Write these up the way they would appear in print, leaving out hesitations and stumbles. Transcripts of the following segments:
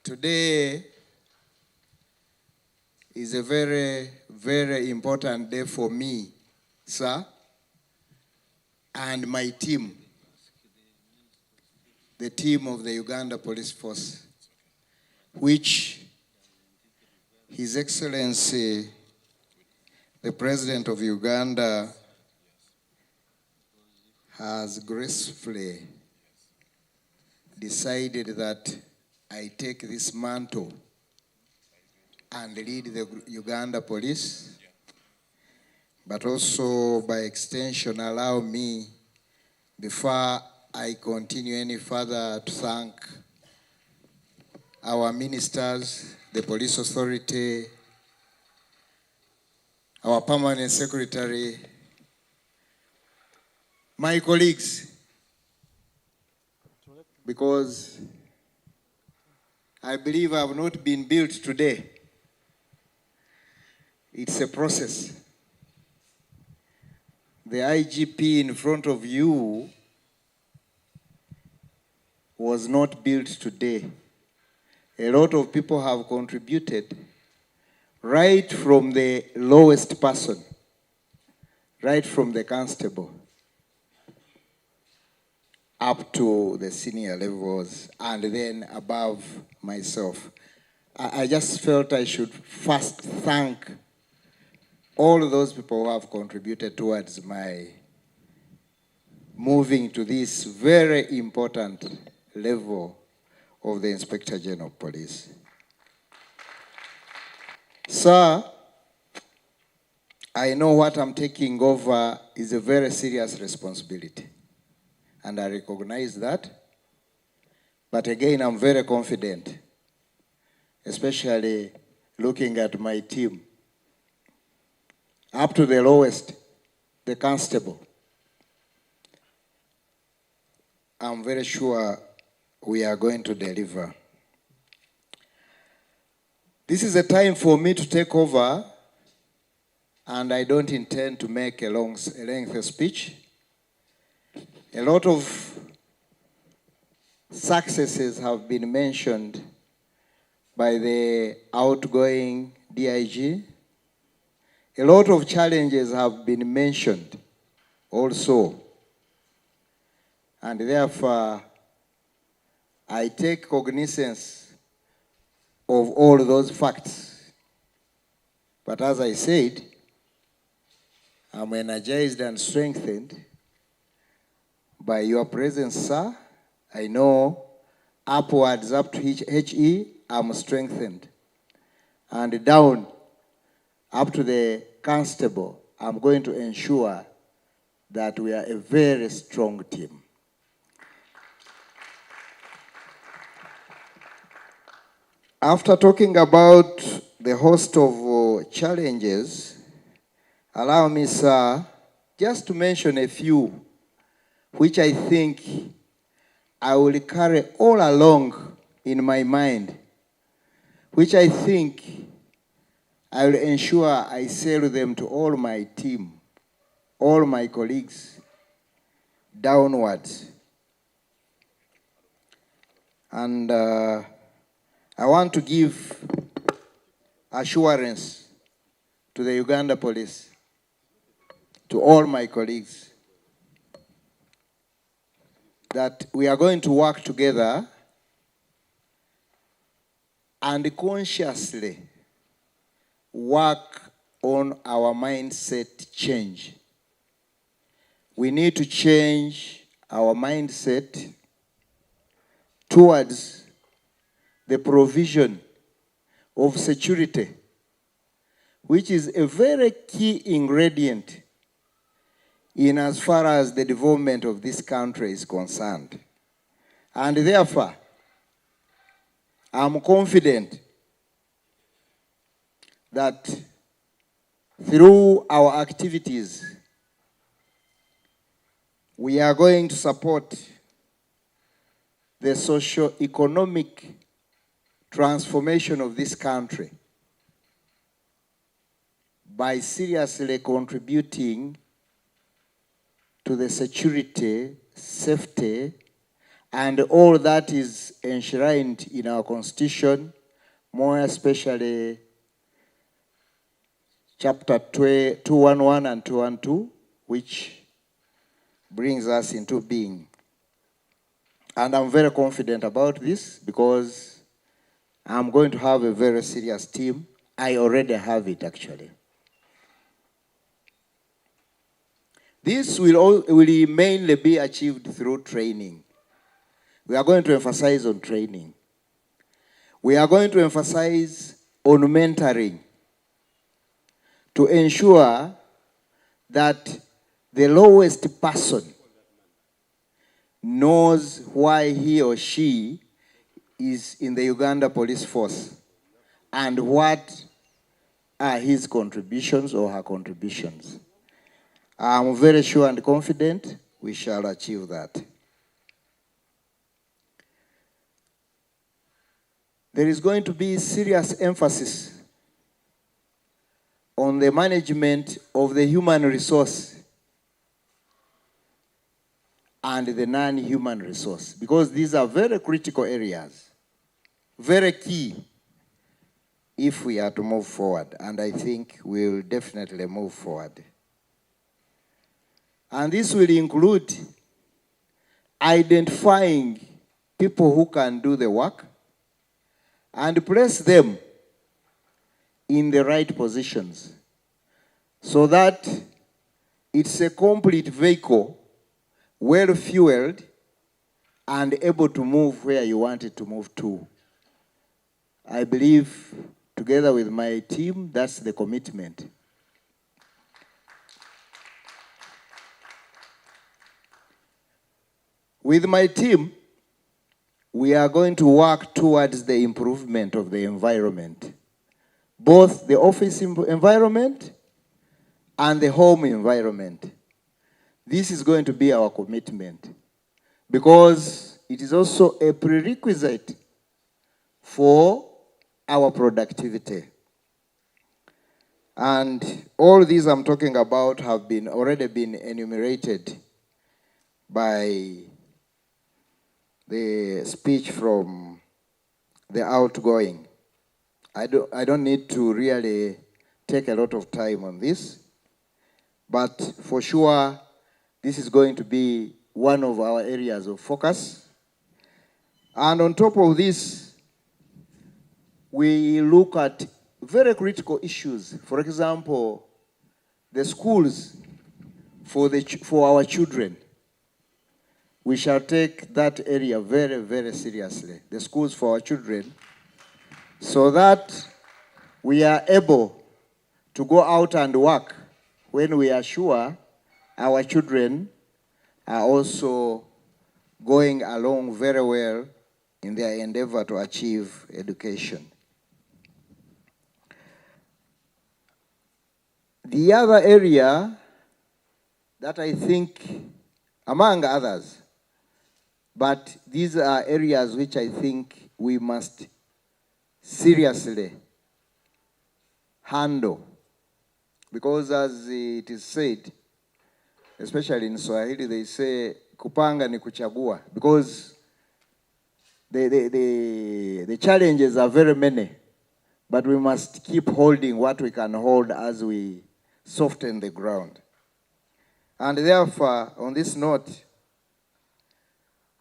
Today is a very, very important day for me, sir, and my team, the team of the Uganda Police Force, which His Excellency, the President of Uganda, has gracefully decided that I take this mantle and lead the Uganda Police, but also by extension allow me, before I continue any further, to thank our ministers, the police authority, our permanent secretary, my colleagues, because I believe I have not been built today. It's a process. The IGP in front of you was not built today. A lot of people have contributed, right from the lowest person, right from the constable, up to the senior levels, and then above myself. I just felt I should first thank all those people who have contributed towards my moving to this very important level of the Inspector General of Police. Sir, I know what I'm taking over is a very serious responsibility, and I recognize that. But again, I'm very confident, especially looking at my team, up to the lowest, the constable. I'm very sure we are going to deliver. This is a time for me to take over, and I don't intend to make a lengthy speech. A lot of successes have been mentioned by the outgoing DIG. A lot of challenges have been mentioned also. And therefore, I take cognizance of all those facts. But as I said, I'm energized and strengthened by your presence, sir. I know upwards, up to HE, I'm strengthened. And down, up to the constable, I'm going to ensure that we are a very strong team. After talking about the host of challenges, allow me, sir, just to mention a few which I think I will carry all along in my mind, which I think I will ensure I sell them to all my team, all my colleagues, downwards. And I want to give assurance to the Uganda Police, to all my colleagues, that we are going to work together and consciously work on our mindset change. We need to change our mindset towards the provision of security, which is a very key ingredient in as far as the development of this country is concerned. And therefore, I'm confident that through our activities, we are going to support the socio-economic transformation of this country by seriously contributing to the security, safety, And all that is enshrined in our Constitution, more especially Chapter 211 and 212, which brings us into being. And I'm very confident about this because I'm going to have a very serious team. I already have it, actually. This will mainly be achieved through training. We are going to emphasize on training. We are going to emphasize on mentoring to ensure that the lowest person knows why he or she is in the Uganda Police Force and what are his contributions or her contributions. I'm very sure and confident we shall achieve that. There is going to be serious emphasis on the management of the human resource and the non-human resource, because these are very critical areas, very key if we are to move forward, and I think we will definitely move forward. And this will include identifying people who can do the work and place them in the right positions so that it's a complete vehicle, well-fueled, and able to move where you want it to move to. I believe, together with my team, that's the commitment. With my team, we are going to work towards the improvement of the environment, both the office environment and the home environment. This is going to be our commitment because it is also a prerequisite for our productivity. And all these I'm talking about have already been enumerated by the speech from the outgoing. I don't need to really take a lot of time on this, but for sure, this is going to be one of our areas of focus. And on top of this, we look at very critical issues. For example, the schools for our children. We shall take that area very, very seriously, the schools for our children, so that we are able to go out and work when we are sure our children are also going along very well in their endeavor to achieve education. The other area that I think, among others, but these are areas which I think we must seriously handle, because as it is said, especially in Swahili, they say kupanga ni kuchagua, because the challenges are very many, but we must keep holding what we can hold as we soften the ground. And therefore, on this note,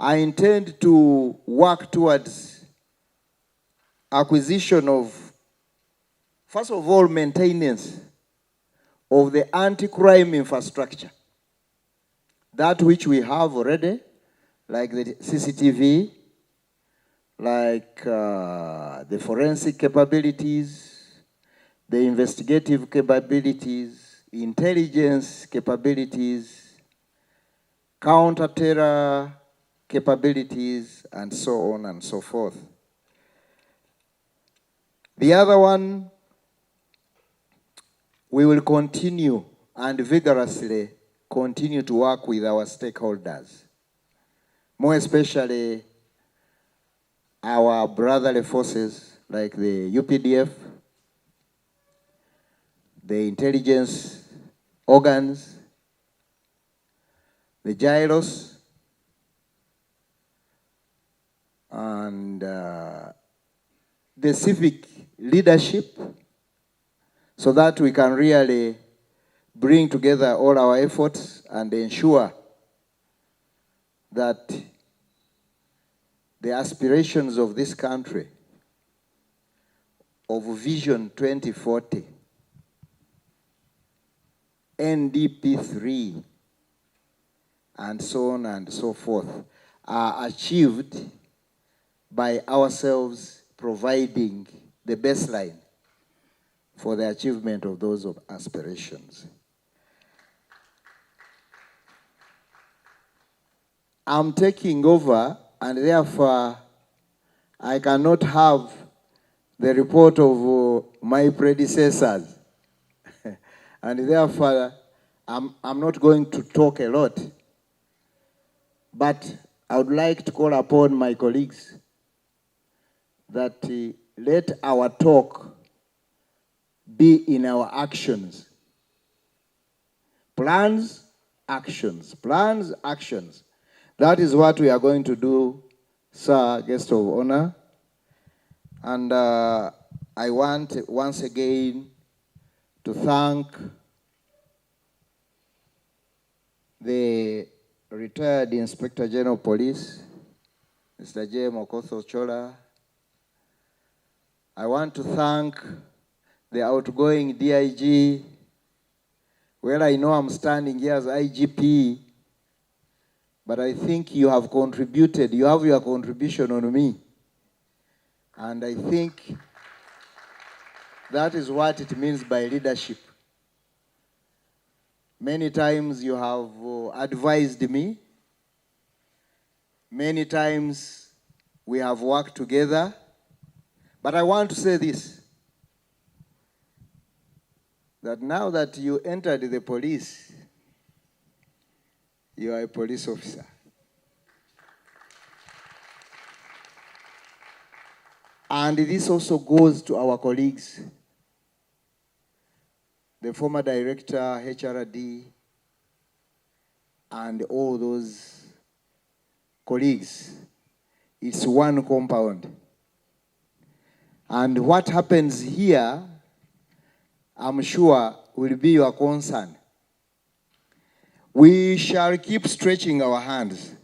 I intend to work towards acquisition of, first of all, maintenance of the anti-crime infrastructure. That which we have already, like the CCTV, like the forensic capabilities, the investigative capabilities, intelligence capabilities, counter-terror capabilities, and so on and so forth. The other one, we will continue and vigorously continue to work with our stakeholders, more especially our brotherly forces like the UPDF, the intelligence organs, the gyros, and the civic leadership, so that we can really bring together all our efforts and ensure that the aspirations of this country, of Vision 2040, NDP 3, and so on and so forth, are achieved by ourselves providing the baseline for the achievement of those aspirations. I'm taking over, and therefore I cannot have the report of my predecessors. And therefore I'm not going to talk a lot. But I would like to call upon my colleagues that let our talk be in our actions. Plans, actions. Plans, actions. That is what we are going to do, sir, guest of honor. And I want once again to thank the retired Inspector General of Police, Mr. J. Martin Ochola. I want to thank the outgoing DIG. Well, I know I'm standing here as IGP, but I think you have contributed, you have your contribution on me. And I think that is what it means by leadership. Many times you have advised me. Many times we have worked together. But I want to say this, that now that you entered the police, you are a police officer. And this also goes to our colleagues, the former director, HRD, and all those colleagues. It's one compound. And what happens here, I'm sure, will be your concern. We shall keep stretching our hands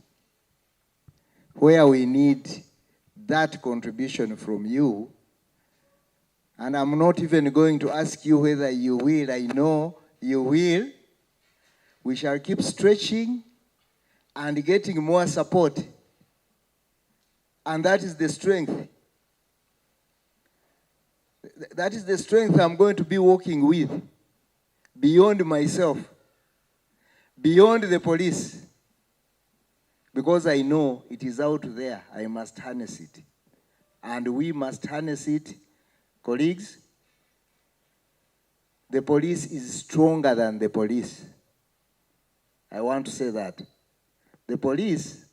where we need that contribution from you. And I'm not even going to ask you whether you will. I know you will. We shall keep stretching and getting more support. And that is the strength. That is the strength I'm going to be working with, beyond myself, beyond the police. Because I know it is out there, I must harness it. And we must harness it. Colleagues, the police is stronger than the police. I want to say that. The police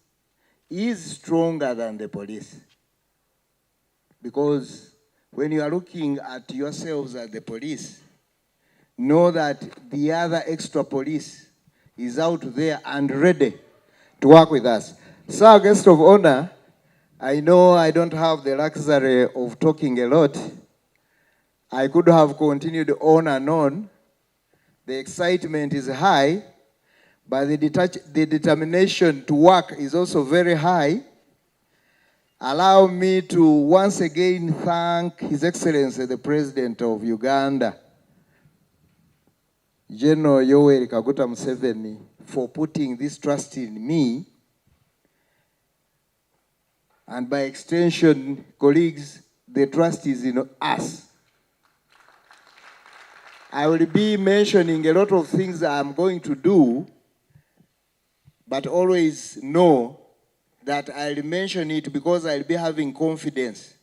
is stronger than the police. Because when you are looking at yourselves as the police, know that the other extra police is out there and ready to work with us. Sir, guest of honor, I know I don't have the luxury of talking a lot. I could have continued on and on. The excitement is high, but the determination to work is also very high. Allow me to once again thank His Excellency, the President of Uganda, General Yoweri Museveni, for putting this trust in me. And by extension, colleagues, the trust is in us. I will be mentioning a lot of things I'm going to do, but always know that I'll mention it because I'll be having confidence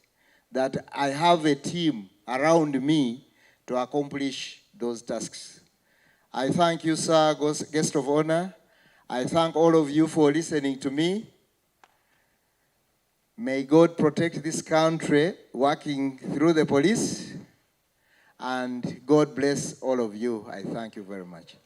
that I have a team around me to accomplish those tasks. I thank you, sir, guest of honor. I thank all of you for listening to me. May God protect this country working through the police. And God bless all of you. I thank you very much.